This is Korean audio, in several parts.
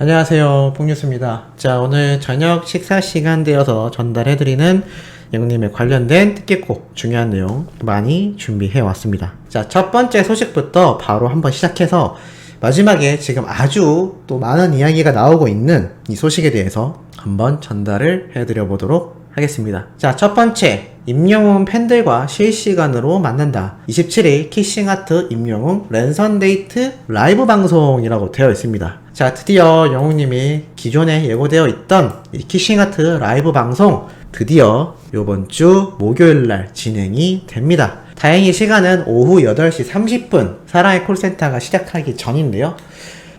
안녕하세요, 뽕뉴스입니다. 자, 오늘 저녁 식사 시간 되어서 전달해드리는 영님에 관련된 뜻깊고 중요한 내용 많이 준비해 왔습니다. 자, 첫 번째 소식부터 바로 한번 시작해서 마지막에 지금 아주 또 많은 이야기가 나오고 있는 이 소식에 대해서 한번 전달을 해드려 보도록 하겠습니다. 자, 첫 번째, 임영웅 팬들과 실시간으로 만난다. 27일 키싱하트 임영웅 랜선데이트 라이브 방송이라고 되어 있습니다. 자, 드디어 영웅님이 기존에 예고되어 있던 이 키싱하트 라이브 방송 드디어 요번 주 목요일날 진행이 됩니다. 다행히 시간은 오후 8시 30분 사랑의 콜센터가 시작하기 전인데요.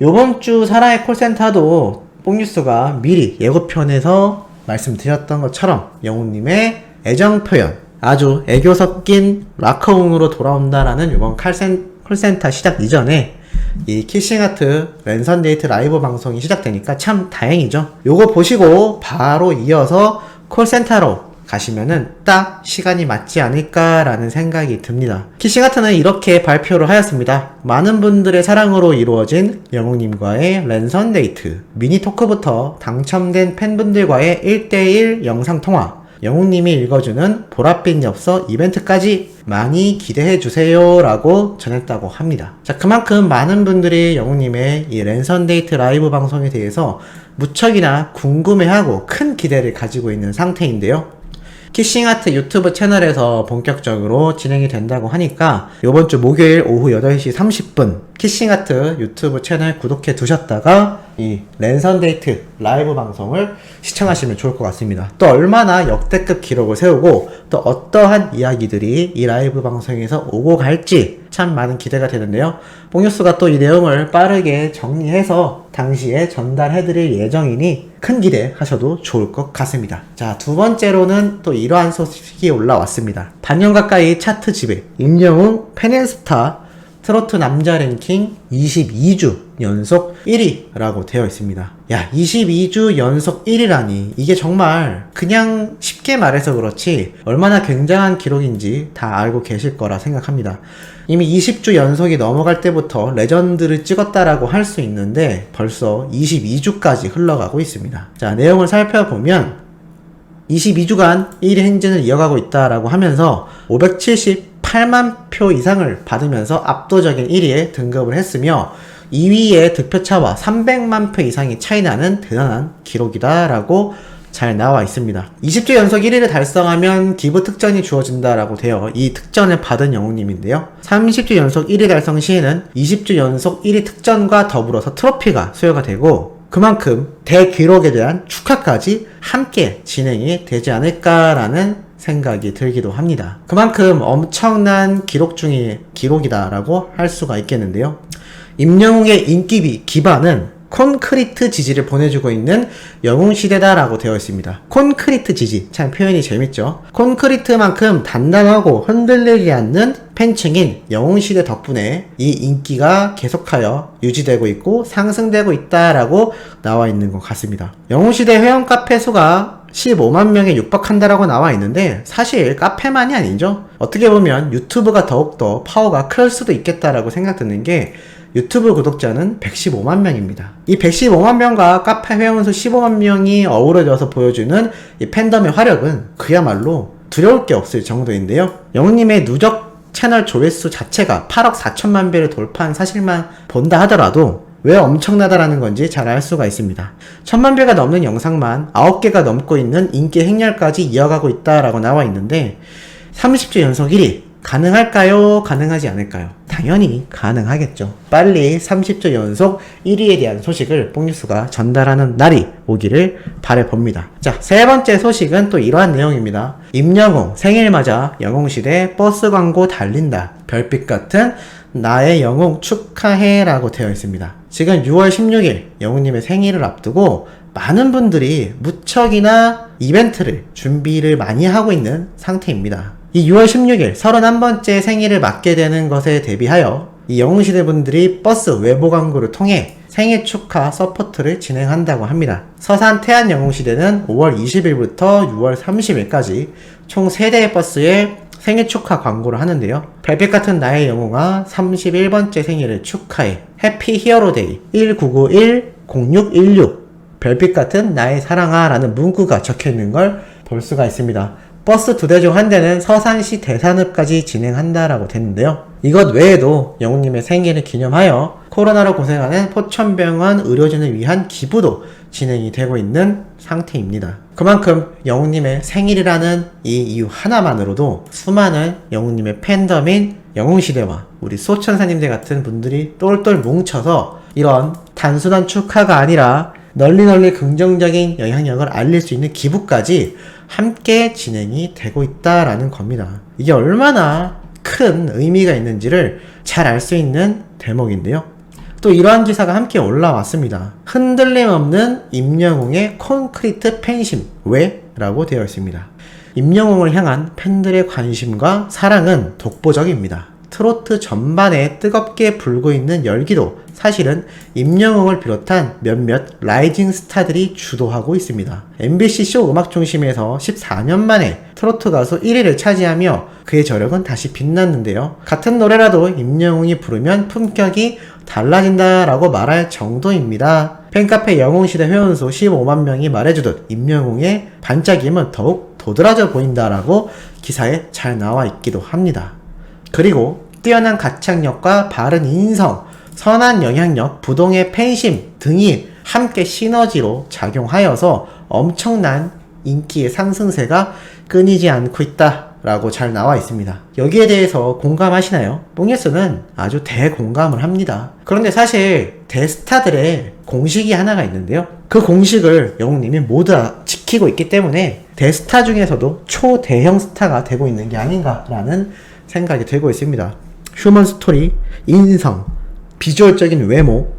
요번 주 사랑의 콜센터도 뽕뉴스가 미리 예고편에서 말씀드렸던 것처럼 영웅님의 애정 표현, 아주 애교 섞인 락커웅으로 돌아온다라는 이번 콜센터 시작 이전에 이 키싱하트 랜선데이트 라이브 방송이 시작되니까 참 다행이죠. 요거 보시고 바로 이어서 콜센터로 가시면은 딱 시간이 맞지 않을까라는 생각이 듭니다. 키싱하트는 이렇게 발표를 하였습니다. 많은 분들의 사랑으로 이루어진 영웅님과의 랜선 데이트, 미니 토크부터 당첨된 팬분들과의 1대1 영상통화, 영웅님이 읽어주는 보랏빛 엽서 이벤트까지 많이 기대해주세요 라고 전했다고 합니다. 자, 그만큼 많은 분들이 영웅님의 이 랜선 데이트 라이브 방송에 대해서 무척이나 궁금해하고 큰 기대를 가지고 있는 상태인데요. 키싱하트 유튜브 채널에서 본격적으로 진행이 된다고 하니까 이번 주 목요일 오후 8시 30분 키싱하트 유튜브 채널 구독해 두셨다가 이 랜선데이트 라이브 방송을 시청하시면 좋을 것 같습니다. 또 얼마나 역대급 기록을 세우고 또 어떠한 이야기들이 이 라이브 방송에서 오고 갈지 참 많은 기대가 되는데요. 뽕뉴스가 또 이 내용을 빠르게 정리해서 당시에 전달해드릴 예정이니 큰 기대 하셔도 좋을 것 같습니다. 자, 두 번째로는 또 이러한 소식이 올라왔습니다. 반년 가까이 차트 지배, 임영웅 팬앤스타 트로트 남자 랭킹 22주 연속 1위라고 되어 있습니다. 야, 22주 연속 1위라니 이게 정말 그냥 쉽게 말해서 그렇지 얼마나 굉장한 기록인지 다 알고 계실 거라 생각합니다. 이미 20주 연속이 넘어갈 때부터 레전드를 찍었다라고 할 수 있는데 벌써 22주까지 흘러가고 있습니다. 자, 내용을 살펴보면 22주간 1위 행진을 이어가고 있다라고 하면서 578만 표 이상을 받으면서 압도적인 1위에 등극을 했으며 2위의 득표차와 300만 표 이상이 차이나는 대단한 기록이다라고 잘 나와 있습니다. 20주 연속 1위를 달성하면 기부 특전이 주어진다라고 되어 이 특전을 받은 영웅님인데요. 30주 연속 1위 달성 시에는 20주 연속 1위 특전과 더불어서 트로피가 수여가 되고 그만큼 대기록에 대한 축하까지 함께 진행이 되지 않을까라는 생각이 들기도 합니다. 그만큼 엄청난 기록 중의 기록이다라고 할 수가 있겠는데요. 임영웅의 인기 기반은 콘크리트 지지를 보내주고 있는 영웅시대다라고 되어 있습니다. 콘크리트 지지, 참 표현이 재밌죠. 콘크리트만큼 단단하고 흔들리지 않는 팬층인 영웅시대 덕분에 이 인기가 계속하여 유지되고 있고 상승되고 있다라고 나와 있는 것 같습니다. 영웅시대 회원 카페 수가 15만 명에 육박한다라고 나와 있는데 사실 카페만이 아니죠. 어떻게 보면 유튜브가 더욱더 파워가 클 수도 있겠다라고 생각드는 게 유튜브 구독자는 115만 명입니다. 이 115만 명과 카페 회원수 15만 명이 어우러져서 보여주는 이 팬덤의 화력은 그야말로 두려울 게 없을 정도인데요. 영웅님의 누적 채널 조회수 자체가 8억 4천만 배를 돌파한 사실만 본다 하더라도 왜 엄청나다라는 건지 잘 알 수가 있습니다. 1000만 배가 넘는 영상만 9개가 넘고 있는 인기 행렬까지 이어가고 있다라고 나와 있는데 30주 연속 1위 가능할까요? 가능하지 않을까요? 당연히 가능하겠죠. 빨리 30주 연속 1위에 대한 소식을 뽕뉴스가 전달하는 날이 오기를 바라봅니다. 자, 세 번째 소식은 또 이러한 내용입니다. 임영웅 생일 맞아 영웅시대 버스 광고 달린다. 별빛 같은 나의 영웅 축하해 라고 되어 있습니다. 지금 6월 16일 영웅님의 생일을 앞두고 많은 분들이 무척이나 이벤트를 준비를 많이 하고 있는 상태입니다. 이 6월 16일 31번째 생일을 맞게 되는 것에 대비하여 이 영웅시대 분들이 버스 외부 광고를 통해 생일 축하 서포트를 진행한다고 합니다. 서산 태안 영웅시대는 5월 20일부터 6월 30일까지 총 3대의 버스에 생일 축하 광고를 하는데요. 별빛 같은 나의 영웅아 31번째 생일을 축하해 해피 히어로데이 1991 0616 별빛 같은 나의 사랑아 라는 문구가 적혀있는 걸 볼 수가 있습니다. 버스 2대 중 1대는 서산시 대산읍까지 진행한다라고 됐는데요. 이것 외에도 영웅님의 생일을 기념하여 코로나로 고생하는 포천병원 의료진을 위한 기부도 진행이 되고 있는 상태입니다. 그만큼 영웅님의 생일이라는 이 이유 하나만으로도 수많은 영웅님의 팬덤인 영웅시대와 우리 소천사님들 같은 분들이 똘똘 뭉쳐서 이런 단순한 축하가 아니라 널리 긍정적인 영향력을 알릴 수 있는 기부까지 함께 진행이 되고 있다라는 겁니다. 이게 얼마나 큰 의미가 있는지를 잘 알 수 있는 대목인데요. 또 이러한 기사가 함께 올라왔습니다. 흔들림 없는 임영웅의 콘크리트 팬심 왜? 라고 되어 있습니다. 임영웅을 향한 팬들의 관심과 사랑은 독보적입니다. 트로트 전반에 뜨겁게 불고 있는 열기도 사실은 임영웅을 비롯한 몇몇 라이징 스타들이 주도하고 있습니다. MBC 쇼 음악중심에서 14년 만에 트로트 가수 1위를 차지하며 그의 저력은 다시 빛났는데요. 같은 노래라도 임영웅이 부르면 품격이 달라진다라고 말할 정도입니다. 팬카페 영웅시대 회원수 15만 명이 말해주듯 임영웅의 반짝임은 더욱 도드라져 보인다라고 기사에 잘 나와 있기도 합니다. 그리고 뛰어난 가창력과 바른 인성, 선한 영향력, 부동의 팬심 등이 함께 시너지로 작용하여서 엄청난 인기의 상승세가 끊이지 않고 있다라고 잘 나와 있습니다. 여기에 대해서 공감하시나요? 뽕예스는 아주 대공감을 합니다. 그런데 사실 대스타들의 공식이 하나가 있는데요. 그 공식을 영웅님이 모두 지키고 있기 때문에 대스타 중에서도 초대형 스타가 되고 있는 게 아닌가라는 생각이 되고 있습니다. 휴먼 스토리, 인성, 비주얼적인 외모,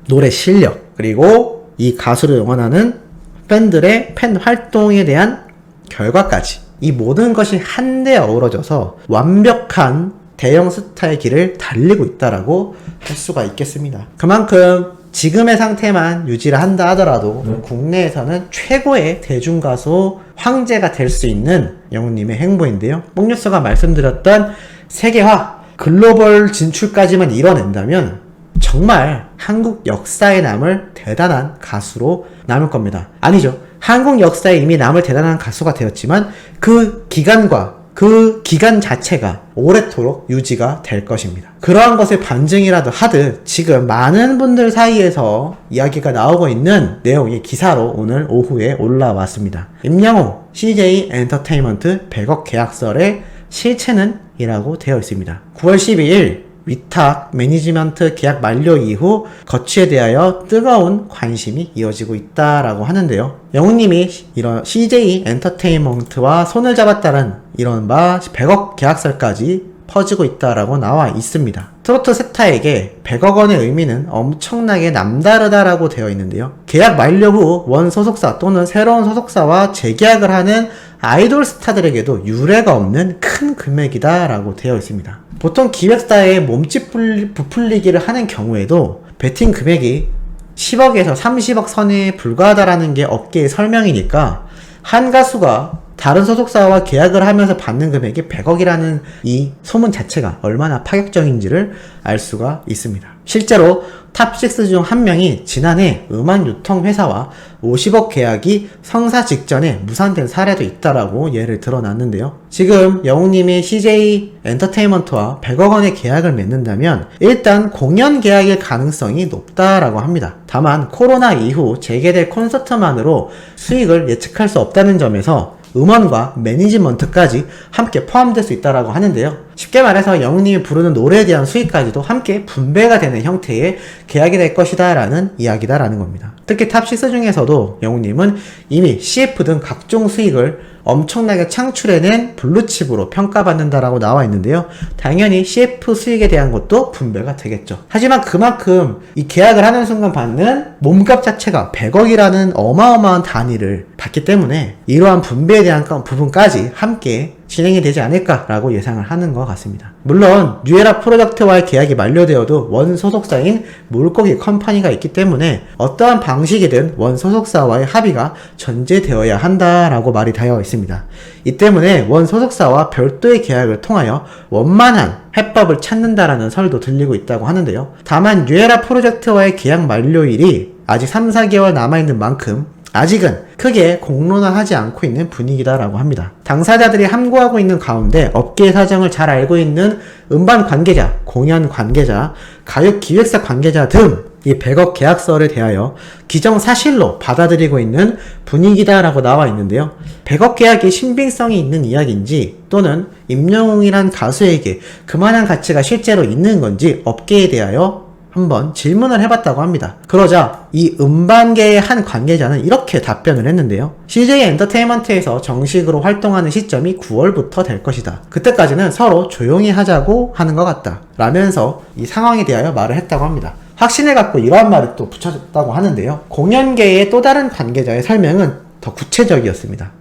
노래 실력, 그리고 이 가수를 응원하는 팬들의 팬 활동에 대한 결과까지 이 모든 것이 한데 어우러져서 완벽한 대형 스타의 길을 달리고 있다라고 할 수가 있겠습니다. 그만큼 지금의 상태만 유지를 한다 하더라도 국내에서는 최고의 대중가수 황제가 될 수 있는 영웅님의 행보인데요. 뽕뉴스가 말씀드렸던 세계화, 글로벌 진출까지만 이뤄낸다면 정말 한국 역사에 남을 대단한 가수로 남을 겁니다. 아니죠. 한국 역사에 이미 남을 대단한 가수가 되었지만 그 기간과 그 기간 자체가 오래도록 유지가 될 것입니다. 그러한 것을 반증이라도 하듯 지금 많은 분들 사이에서 이야기가 나오고 있는 내용의 기사로 오늘 오후에 올라왔습니다. 임영웅 CJ 엔터테인먼트 100억 계약설의 실체는? 이라고 되어 있습니다. 9월 12일 위탁 매니지먼트 계약 만료 이후 거취에 대하여 뜨거운 관심이 이어지고 있다라고 하는데요. 영웅님이 이런 CJ 엔터테인먼트와 손을 잡았다는 이른바 100억 계약설까지 퍼지고 있다라고 나와 있습니다. 트로트 스타에게 100억 원의 의미는 엄청나게 남다르다라고 되어 있는데요. 계약 만료 후 원 소속사 또는 새로운 소속사와 재계약을 하는 아이돌 스타들에게도 유례가 없는 큰 금액이다라고 되어 있습니다. 보통 기획사에 몸집 부풀리기를 하는 경우에도 베팅 금액이 10억에서 30억 선에 불과하다라는 게 업계의 설명이니까 한 가수가 다른 소속사와 계약을 하면서 받는 금액이 100억이라는 이 소문 자체가 얼마나 파격적인지를 알 수가 있습니다. 실제로 탑6 중 한 명이 지난해 음악 유통 회사와 50억 계약이 성사 직전에 무산된 사례도 있다라고 예를 들어놨는데요. 지금 영웅님이 CJ 엔터테인먼트와 100억 원의 계약을 맺는다면 일단 공연 계약일 가능성이 높다라고 합니다. 다만 코로나 이후 재개될 콘서트만으로 수익을 예측할 수 없다는 점에서 음원과 매니지먼트까지 함께 포함될 수 있다라고 하는데요. 쉽게 말해서 영웅님이 부르는 노래에 대한 수익까지도 함께 분배가 되는 형태의 계약이 될 것이다 라는 이야기다라는 겁니다. 특히 탑6 중에서도 영웅님은 이미 CF 등 각종 수익을 엄청나게 창출해낸 블루칩으로 평가받는다라고 나와 있는데요. 당연히 CF 수익에 대한 것도 분배가 되겠죠. 하지만 그만큼 이 계약을 하는 순간 받는 몸값 자체가 100억이라는 어마어마한 단위를 받기 때문에 이러한 분배에 대한 부분까지 함께 진행이 되지 않을까라고 예상을 하는 것 같습니다. 물론 뉴에라 프로덕트와의 계약이 만료되어도 원 소속사인 물고기 컴퍼니가 있기 때문에 어떠한 방식이든 원 소속사와의 합의가 전제되어야 한다라고 말이 되어 있습니다. 이 때문에 원 소속사와 별도의 계약을 통하여 원만한 해법을 찾는다라는 설도 들리고 있다고 하는데요. 다만 뉴에라 프로젝트와의 계약 만료일이 아직 3, 4개월 남아있는 만큼 아직은 크게 공론화하지 않고 있는 분위기다라고 합니다. 당사자들이 함구하고 있는 가운데 업계의 사정을 잘 알고 있는 음반 관계자, 공연 관계자, 가요 기획사 관계자 등 이 100억 계약서를 대하여 기정사실로 받아들이고 있는 분위기다라고 나와 있는데요. 100억 계약이 신빙성이 있는 이야기인지 또는 임영웅이란 가수에게 그만한 가치가 실제로 있는 건지 업계에 대하여 한번 질문을 해봤다고 합니다. 그러자 이 음반계의 한 관계자는 이렇게 답변을 했는데요. CJ 엔터테인먼트에서 정식으로 활동하는 시점이 9월부터 될 것이다. 그때까지는 서로 조용히 하자고 하는 것 같다. 라면서 이 상황에 대하여 말을 했다고 합니다. 확신을 갖고 이러한 말을 또 붙여줬다고 하는데요. 공연계의 또 다른 관계자의 설명은 더 구체적이었습니다.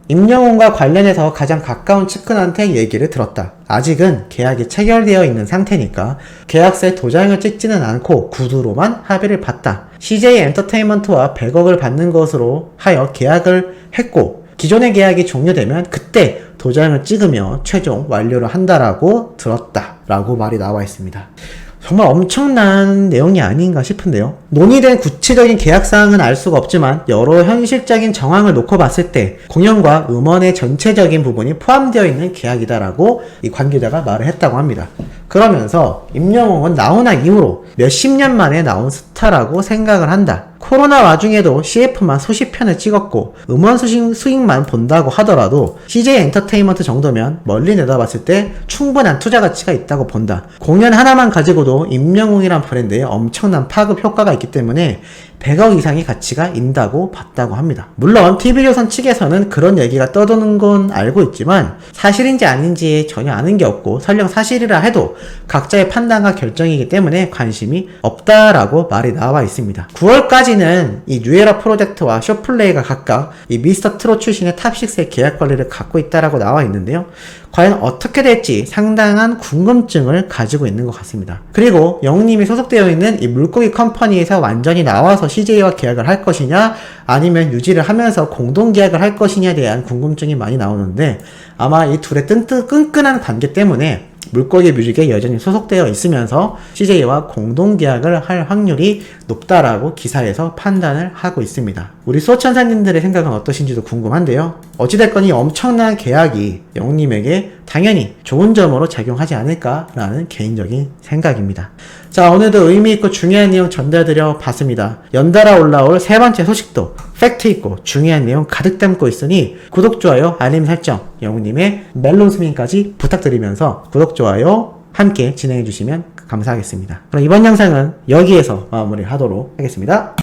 임영웅과 관련해서 가장 가까운 측근한테 얘기를 들었다. 아직은 계약이 체결되어 있는 상태니까 계약서에 도장을 찍지는 않고 구두로만 합의를 봤다. CJ 엔터테인먼트와 100억을 받는 것으로 하여 계약을 했고 기존의 계약이 종료되면 그때 도장을 찍으며 최종 완료를 한다라고 들었다 라고 말이 나와 있습니다. 정말 엄청난 내용이 아닌가 싶은데요. 논의된 구체적인 계약사항은 알 수가 없지만 여러 현실적인 정황을 놓고 봤을 때 공연과 음원의 전체적인 부분이 포함되어 있는 계약이다라고 이 관계자가 말을 했다고 합니다. 그러면서 임영웅은 나훈아 이후로 몇십 년 만에 나온 스타라고 생각을 한다. 코로나 와중에도 CF만 수십 편을 찍었고 음원 수익만 본다고 하더라도 CJ 엔터테인먼트 정도면 멀리 내다봤을 때 충분한 투자 가치가 있다고 본다. 공연 하나만 가지고도 임영웅이란 브랜드에 엄청난 파급 효과가 있기 때문에 100억 이상의 가치가 있다고 봤다고 합니다. 물론 TV조선 측에서는 그런 얘기가 떠도는 건 알고 있지만 사실인지 아닌지 전혀 아는 게 없고 설령 사실이라 해도 각자의 판단과 결정이기 때문에 관심이 없다라고 말이 나와 있습니다. 9월까지는 이 뉴에라 프로젝트와 쇼플레이가 각각 이 미스터 트롯 출신의 탑6의 계약 관리를 갖고 있다라고 나와 있는데요. 과연 어떻게 될지 상당한 궁금증을 가지고 있는 것 같습니다. 그리고 영웅님이 소속되어 있는 이 물고기 컴퍼니에서 완전히 나와서 CJ와 계약을 할 것이냐 아니면 유지를 하면서 공동 계약을 할 것이냐에 대한 궁금증이 많이 나오는데 아마 이 둘의 끈끈한 관계 때문에 물고기 뮤직에 여전히 소속되어 있으면서 CJ와 공동 계약을 할 확률이 높다라고 기사에서 판단을 하고 있습니다. 우리 수호천사님들의 생각은 어떠신지도 궁금한데요. 어찌됐건 이 엄청난 계약이 영웅님에게 당연히 좋은 점으로 작용하지 않을까라는 개인적인 생각입니다. 자, 오늘도 의미있고 중요한 내용 전달드려 봤습니다. 연달아 올라올 세 번째 소식도 팩트있고 중요한 내용 가득 담고 있으니 구독, 좋아요, 알림 설정, 영웅님의 멜론 스밍까지 부탁드리면서 구독, 좋아요 함께 진행해주시면 감사하겠습니다. 그럼 이번 영상은 여기에서 마무리하도록 하겠습니다.